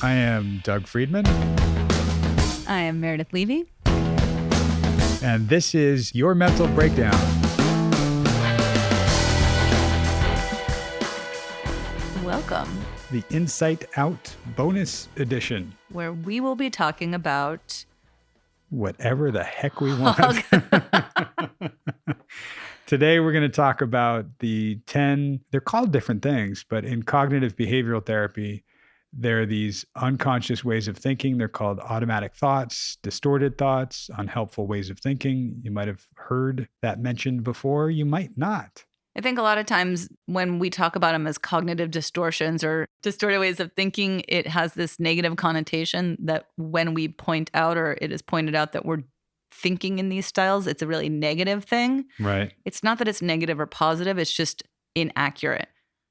I am Doug Friedman. I am Meredith Levy. And this is Your Mental Breakdown. Welcome. The Insight Out bonus edition. Where we will be talking about whatever the heck we want. Today, we're going to talk about the 10, they're called different things, but in cognitive behavioral therapy, there are these unconscious ways of thinking. They're called automatic thoughts, distorted thoughts, unhelpful ways of thinking. You might have heard that mentioned before. You might not. I think a lot of times when we talk about them as cognitive distortions or distorted ways of thinking, it has this negative connotation that when we point out or it is pointed out that we're thinking in these styles, it's a really negative thing. Right. It's not that it's negative or positive. It's just inaccurate.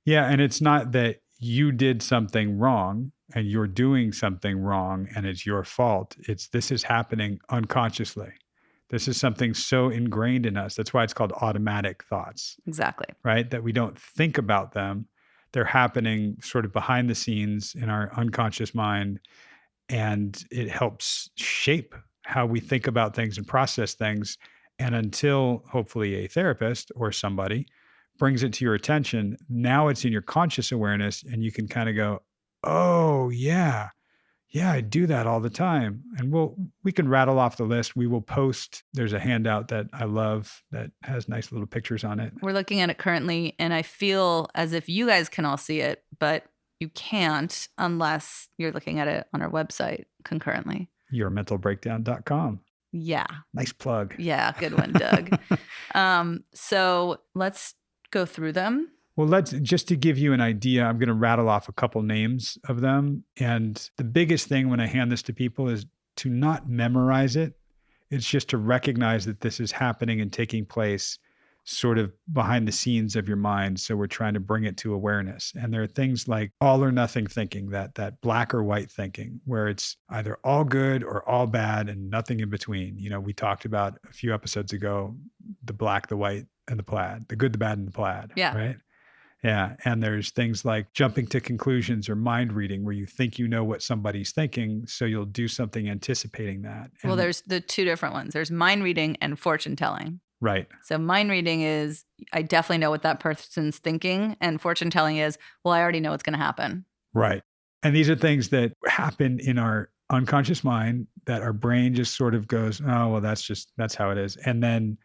Yeah. And it's not that you did something wrong and you're doing something wrong and it's your fault. This is happening unconsciously. This is something so ingrained in us. That's why it's called automatic thoughts. Exactly. Right? That we don't think about them. They're happening sort of behind the scenes in our unconscious mind. And it helps shape how we think about things and process things. And until hopefully a therapist or somebody brings it to your attention, now it's in your conscious awareness and you can kind of go, oh, yeah, I do that all the time. And we can rattle off the list. We will post. There's a handout that I love that has nice little pictures on it. We're looking at it currently, and I feel as if you guys can all see it, but you can't unless you're looking at it on our website concurrently. Yourmentalbreakdown.com. Yeah. Nice plug. Yeah, good one, Doug. So let's go through them. Well, just to give you an idea, I'm going to rattle off a couple names of them. And the biggest thing when I hand this to people is to not memorize it. It's just to recognize that this is happening and taking place sort of behind the scenes of your mind. So we're trying to bring it to awareness. And there are things like all or nothing thinking, that black or white thinking, where it's either all good or all bad and nothing in between. You know, we talked about a few episodes ago, the black, the white, and the plaid, the good, the bad, and the plaid. Yeah. Right? Yeah. And there's things like jumping to conclusions or mind reading where you think you know what somebody's thinking. So you'll do something anticipating that. Well, there's the two different ones. There's mind reading and fortune telling. Right. So mind reading is, I definitely know what that person's thinking. And fortune telling is, well, I already know what's going to happen. Right. And these are things that happen in our unconscious mind that our brain just sort of goes, oh, well, that's how it is. And then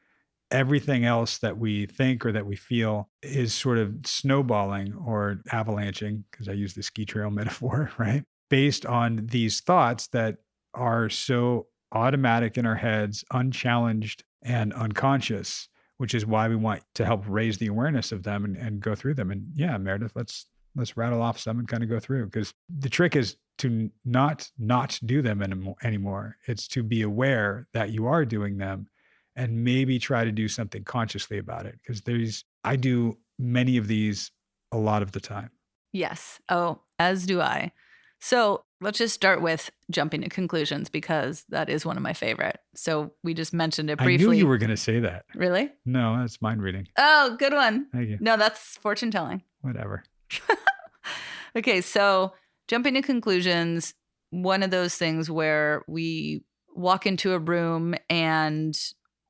everything else that we think or that we feel is sort of snowballing or avalanching, because I use the ski trail metaphor, right? Based on these thoughts that are so automatic in our heads, unchallenged and unconscious, which is why we want to help raise the awareness of them and go through them. And yeah, Meredith, let's rattle off some and kind of go through, because the trick is to not do them anymore. It's to be aware that you are doing them and maybe try to do something consciously about it. Because I do many of these a lot of the time. Yes. Oh, as do I. So let's just start with jumping to conclusions, because that is one of my favorite. So we just mentioned it briefly. I knew you were going to say that. Really? No, that's mind reading. Oh, good one. Thank you. No, that's fortune telling. Whatever. Okay. So jumping to conclusions, one of those things where we walk into a room and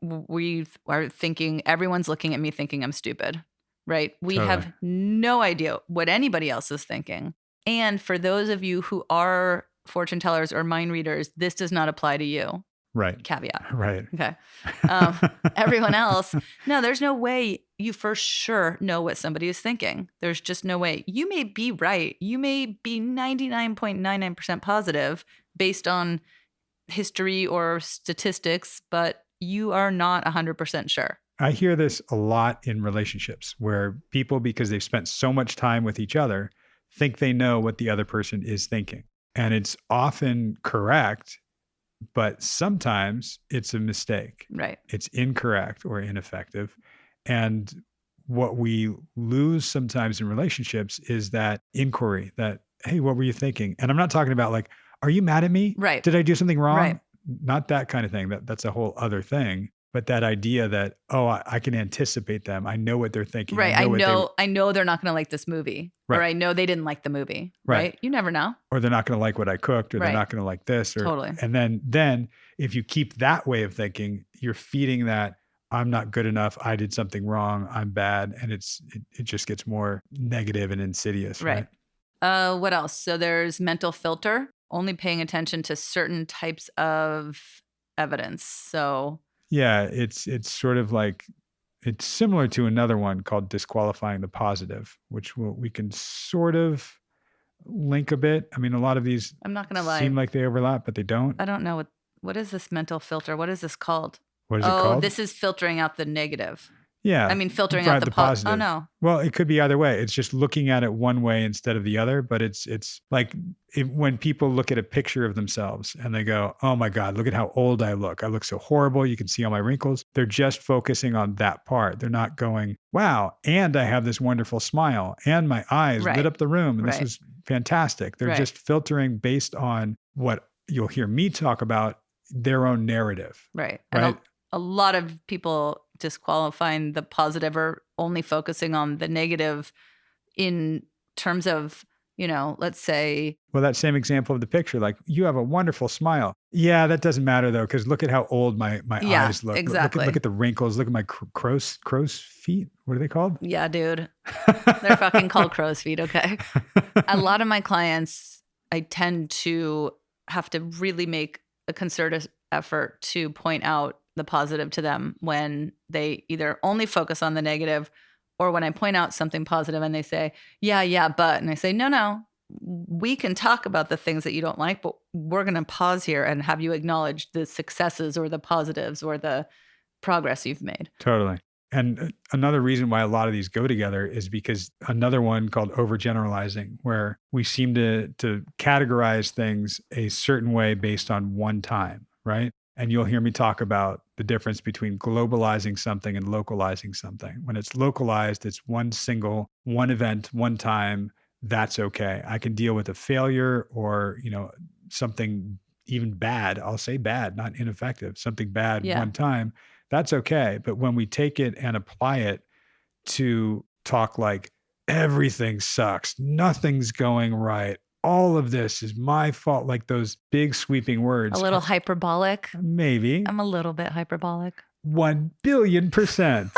we are thinking, everyone's looking at me thinking I'm stupid, right? We have no idea what anybody else is thinking. And for those of you who are fortune tellers or mind readers, this does not apply to you. Right. Caveat. Right. Okay. Everyone else, no, there's no way you for sure know what somebody is thinking. There's just no way. You may be right. You may be 99.99% positive based on history or statistics, but you are not 100% sure. I hear this a lot in relationships where people, because they've spent so much time with each other, think they know what the other person is thinking. And it's often correct, but sometimes it's a mistake. Right. It's incorrect or ineffective. And what we lose sometimes in relationships is that inquiry that, hey, what were you thinking? And I'm not talking about like, are you mad at me? Right. Did I do something wrong? Right. Not that kind of thing. That's a whole other thing. But that idea that, oh, I can anticipate them. I know what they're thinking. Right. I know what I know they're not going to like this movie, or Right. I know they didn't like the movie. Right. You never know. Or they're not going to like what I cooked, or they're Right. not going to like this, or Totally. and then if you keep that way of thinking, you're feeding that I'm not good enough, I did something wrong, I'm bad, and it just gets more negative and insidious, right? What else? So there's mental filter, only paying attention to certain types of evidence. So Yeah, it's sort of like it's similar to another one called disqualifying the positive, which we can sort of link a bit. I mean, a lot of these I'm not going to seem lie. like they overlap, but they don't. I don't know what is this mental filter? What is this called? What is it called? This is filtering out the negative. Yeah. I mean, filtering right, out the positive. Oh, no. Well, it could be either way. It's just looking at it one way instead of the other. But it's like when people look at a picture of themselves and they go, oh my God, look at how old I look. I look so horrible. You can see all my wrinkles. They're just focusing on that part. They're not going, wow, and I have this wonderful smile and my eyes lit up the room. And this was fantastic. They're just filtering based on what you'll hear me talk about, their own narrative. Right. And a lot of people disqualifying the positive or only focusing on the negative in terms of, let's say. Well, that same example of the picture, like you have a wonderful smile. Yeah, that doesn't matter though, because look at how old my eyes look. Exactly. Look at the wrinkles. Look at my crow's feet. What are they called? Yeah, dude. They're fucking called crow's feet, okay? A lot of my clients, I tend to have to really make a concerted effort to point out the positive to them when they either only focus on the negative, or when I point out something positive and they say, yeah, but, and I say, no, we can talk about the things that you don't like, but we're going to pause here and have you acknowledge the successes or the positives or the progress you've made. Totally. And another reason why a lot of these go together is because another one called overgeneralizing, where we seem to categorize things a certain way based on one time, right? And you'll hear me talk about the difference between globalizing something and localizing something. When it's localized, it's one event, one time, that's okay. I can deal with a failure or, something even bad. I'll say bad, not ineffective, something bad one time. That's okay. But when we take it and apply it to talk like everything sucks, nothing's going right, all of this is my fault, like those big sweeping words. A little hyperbolic. Maybe. I'm a little bit hyperbolic. 1 billion%.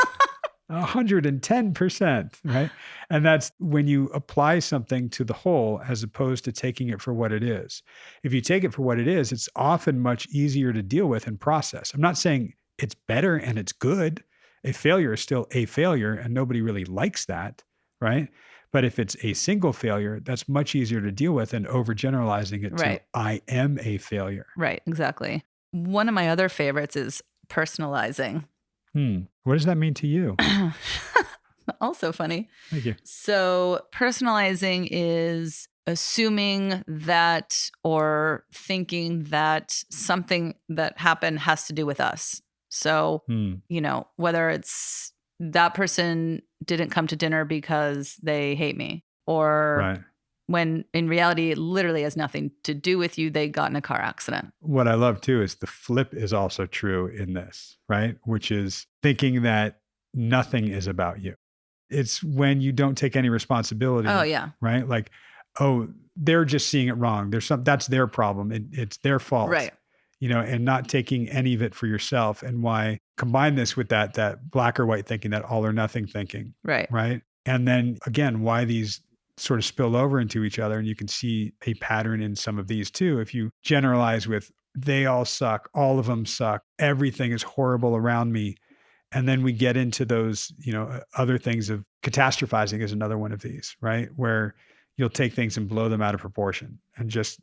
110%, right? And that's when you apply something to the whole as opposed to taking it for what it is. If you take it for what it is, it's often much easier to deal with and process. I'm not saying it's better and it's good. A failure is still a failure and nobody really likes that, right? But if it's a single failure, that's much easier to deal with than overgeneralizing it to I am a failure. Right, exactly. One of my other favorites is personalizing. What does that mean to you? Also funny. Thank you. So personalizing is assuming that or thinking that something that happened has to do with us. So, whether it's that person didn't come to dinner because they hate me, or when in reality, it literally has nothing to do with you. They got in a car accident. What I love too is the flip is also true in this, right? Which is thinking that nothing is about you. It's when you don't take any responsibility. Oh, yeah. Right? Like, oh, they're just seeing it wrong. That's their problem. It's their fault. Right. And not taking any of it for yourself. And why combine this with that black or white thinking, that all or nothing thinking. Right. Right. And then again, why these sort of spill over into each other. And you can see a pattern in some of these too. If you generalize with, they all suck, all of them suck, everything is horrible around me. And then we get into those, other things of catastrophizing is another one of these, right? Where you'll take things and blow them out of proportion and just,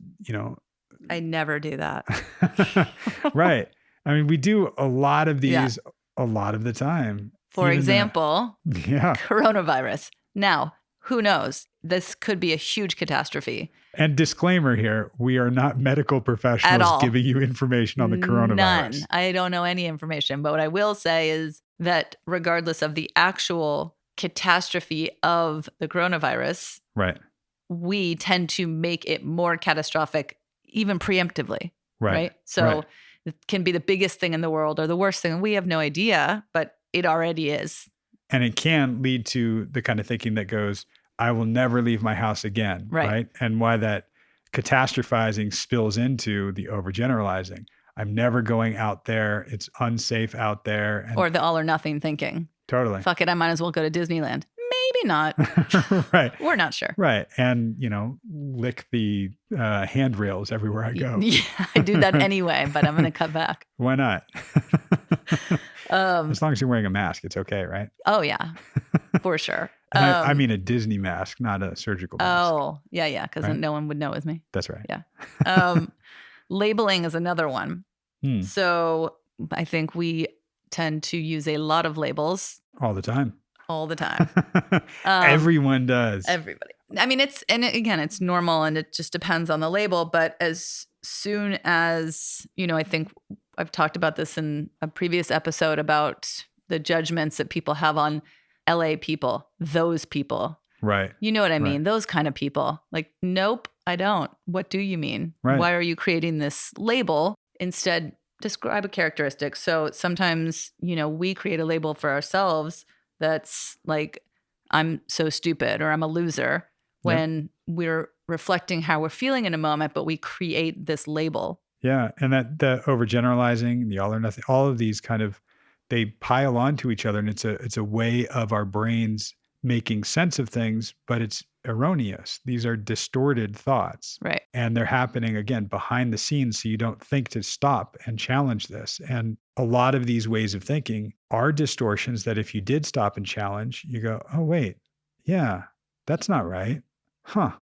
I never do that. Right. I mean, we do a lot of these a lot of the time. For example, coronavirus. Now, who knows? This could be a huge catastrophe. And disclaimer here, we are not medical professionals giving you information on the coronavirus. None. I don't know any information. But what I will say is that regardless of the actual catastrophe of the coronavirus, we tend to make it more catastrophic even preemptively. Right? So It can be the biggest thing in the world or the worst thing. We have no idea, but it already is. And it can lead to the kind of thinking that goes, I will never leave my house again. Right. And why that catastrophizing spills into the overgeneralizing. I'm never going out there. It's unsafe out there. And Or the all or nothing thinking. totally. Fuck it, I might as well go to Disneyland. Maybe not. Right. We're not sure. Right. And, lick the handrails everywhere I go. Yeah, I do that anyway, but I'm going to cut back. Why not? As long as you're wearing a mask, it's okay, right? Oh, yeah, for sure. And I mean a Disney mask, not a surgical mask. Oh, yeah, because Right? no one would know it was me. That's right. Yeah. Labeling is another one. Hmm. So I think we tend to use a lot of labels All the time. all the time. Everyone does. Everybody. I mean, it's normal and it just depends on the label. But as soon as, I think I've talked about this in a previous episode about the judgments that people have on LA people, those people. Right. You know what I mean? Right. Those kind of people. Like, nope, I don't. What do you mean? Right. Why are you creating this label? Instead, describe a characteristic. So sometimes, we create a label for ourselves that's like, I'm so stupid or I'm a loser when we're reflecting how we're feeling in a moment, but we create this label. Yeah. And that the overgeneralizing, the all or nothing, all of these they pile onto each other, and it's a way of our brains making sense of things, but it's erroneous. These are distorted thoughts. Right. And they're happening again behind the scenes. So you don't think to stop and challenge this. And a lot of these ways of thinking are distortions that if you did stop and challenge, you go, oh, wait, yeah, that's not right. Huh.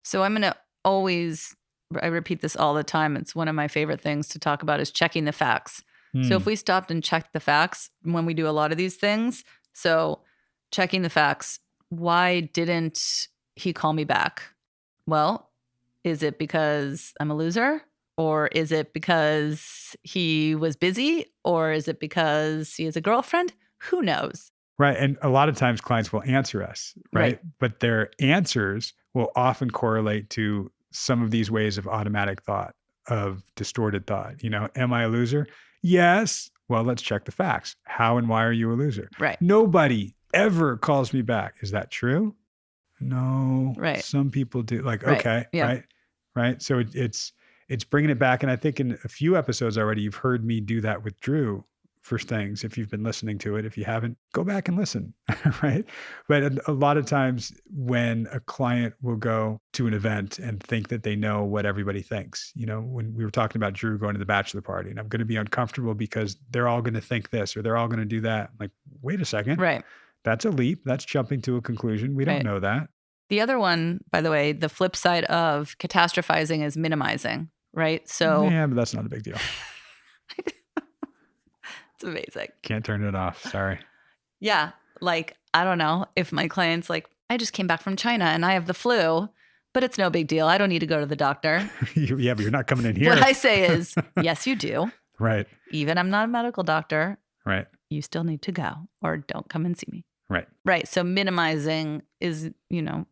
So I'm going to I repeat this all the time. It's one of my favorite things to talk about is checking the facts. So if we stopped and checked the facts when we do a lot of these things, so checking the facts, why didn't he call me back? Well, is it because I'm a loser? Or is it because he was busy? Or is it because he has a girlfriend? Who knows? Right. And a lot of times clients will answer us, right? But their answers will often correlate to some of these ways of automatic thought, of distorted thought. Am I a loser? Yes. Well, let's check the facts. How and why are you a loser? Right. Nobody ever calls me back. Is that true? No. Right. Some people do. Like, Right. okay. Yeah. Right. Right. So it's bringing it back. And I think in a few episodes already, you've heard me do that with Drew for things. If you've been listening to it, if you haven't, go back and listen. Right. But a lot of times when a client will go to an event and think that they know what everybody thinks, when we were talking about Drew going to the bachelor party, and I'm going to be uncomfortable because they're all going to think this or they're all going to do that. I'm like, wait a second. Right. That's a leap. That's jumping to a conclusion. We don't Right. know that. The other one, by the way, the flip side of catastrophizing is minimizing, right? So Yeah, but that's not a big deal. it's amazing. Can't turn it off. Sorry. Yeah. Like, I don't know if my client's like, I just came back from China and I have the flu, but it's no big deal. I don't need to go to the doctor. Yeah, but you're not coming in here. What I say is, yes, you do. Right. Even I'm not a medical doctor. Right. You still need to go or don't come and see me. Right. Right. So minimizing is,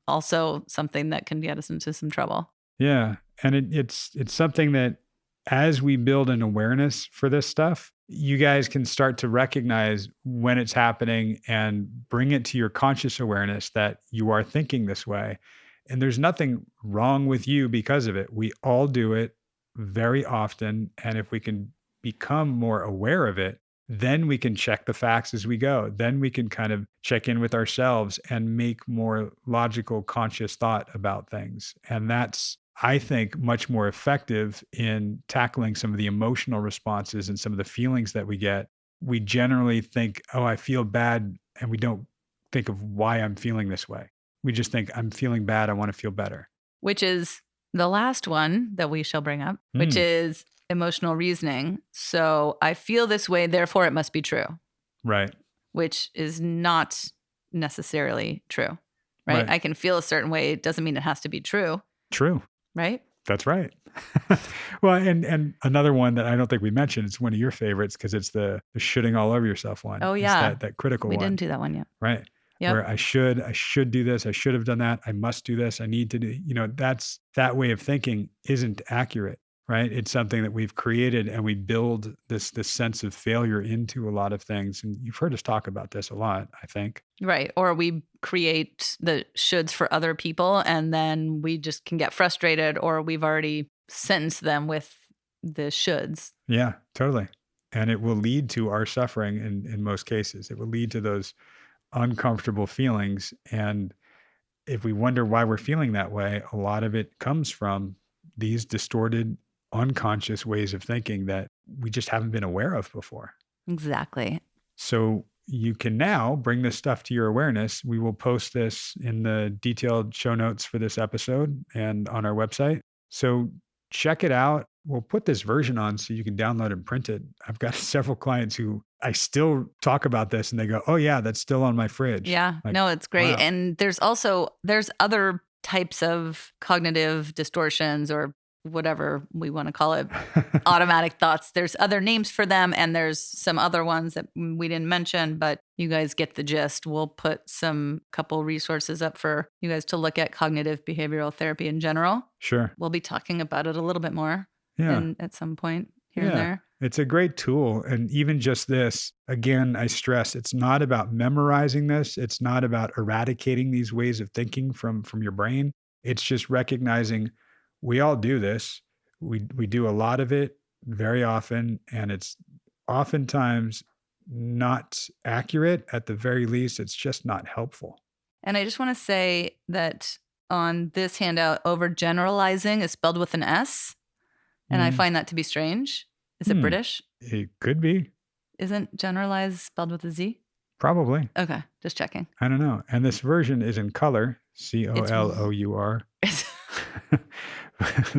also something that can get us into some trouble. Yeah. And it's something that as we build an awareness for this stuff, you guys can start to recognize when it's happening and bring it to your conscious awareness that you are thinking this way. And there's nothing wrong with you because of it. We all do it very often. And if we can become more aware of it, then we can check the facts as we go. Then we can kind of check in with ourselves and make more logical, conscious thought about things. And that's, I think, much more effective in tackling some of the emotional responses and some of the feelings that we get. We generally think, oh, I feel bad. And we don't think of why I'm feeling this way. We just think, I'm feeling bad. I want to feel better. Which is the last one that we shall bring up, which is emotional reasoning. So I feel this way, therefore it must be true. Right. Which is not necessarily true. Right? I can feel a certain way. It doesn't mean it has to be true. True. Right? That's right. Well, and another one that I don't think we mentioned, it's one of your favorites because it's the shitting all over yourself one. Oh, It's yeah. that critical We one. didn't do that one yet. Right. Yep. Where I should do this. I should have done that. I must do this. I need to do, that way of thinking isn't accurate. right? It's something that we've created, and we build this sense of failure into a lot of things. And you've heard us talk about this a lot, I think. Right. Or we create the shoulds for other people and then we just can get frustrated, or we've already sentenced them with the shoulds. Yeah, totally. And it will lead to our suffering in most cases. It will lead to those uncomfortable feelings. And if we wonder why we're feeling that way, a lot of it comes from these distorted, unconscious ways of thinking that we just haven't been aware of before. Exactly. So you can now bring this stuff to your awareness. We will post this in the detailed show notes for this episode and on our website. So check it out. We'll put this version on so you can download and print it. I've got several clients who I still talk about this and they go, "Oh yeah, that's still on my fridge." Yeah. Like, No, it's great. wow. And there's other types of cognitive distortions, or whatever we want to call it, automatic thoughts. There's other names for them, and there's some other ones that we didn't mention, but you guys get the gist. We'll put some couple resources up for you guys to look at cognitive behavioral therapy in general. Sure. We'll be talking about it a little bit more Yeah. at some point here and there. It's a great tool. And even just this, again, I stress, it's not about memorizing this. It's not about eradicating these ways of thinking from your brain. It's just recognizing we all do this. We do a lot of it very often, and it's oftentimes not accurate. At the very least, it's just not helpful. And I just want to say that on this handout, overgeneralizing is spelled with an S. And I find that to be strange. Is it British? It could be. Isn't generalize spelled with a Z? Probably. Okay, just checking. I don't know. And this version is in color, COLOUR.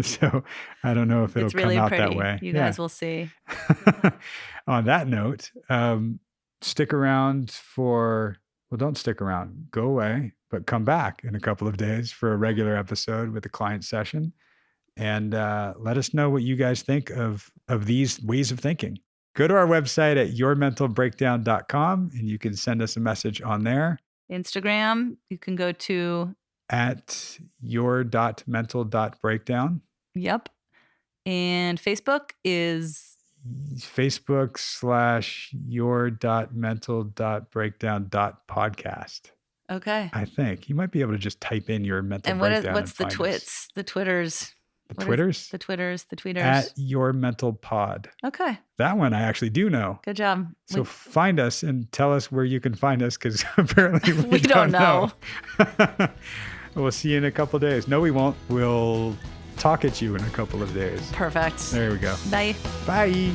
So I don't know if it'll It's really come out pretty. that way. You guys will see. On that note, stick around don't stick around. Go away, but come back in a couple of days for a regular episode with a client session. And let us know what you guys think of these ways of thinking. Go to our website at yourmentalbreakdown.com and you can send us a message on there. Instagram, you can go to at your.mental.breakdown. Yep. And Facebook is Facebook/your.mental.breakdown.podcast. okay. I think you might be able to just type in your mental And breakdown. what's the find twits? us. The Twitters. The Twitters? The tweeters. At your mental pod. Okay. That one I actually do know. Good job. So find us and tell us where you can find us, because apparently we don't know. We'll see you in a couple of days. No, we won't. We'll talk at you in a couple of days. Perfect. There we go. Bye. Bye.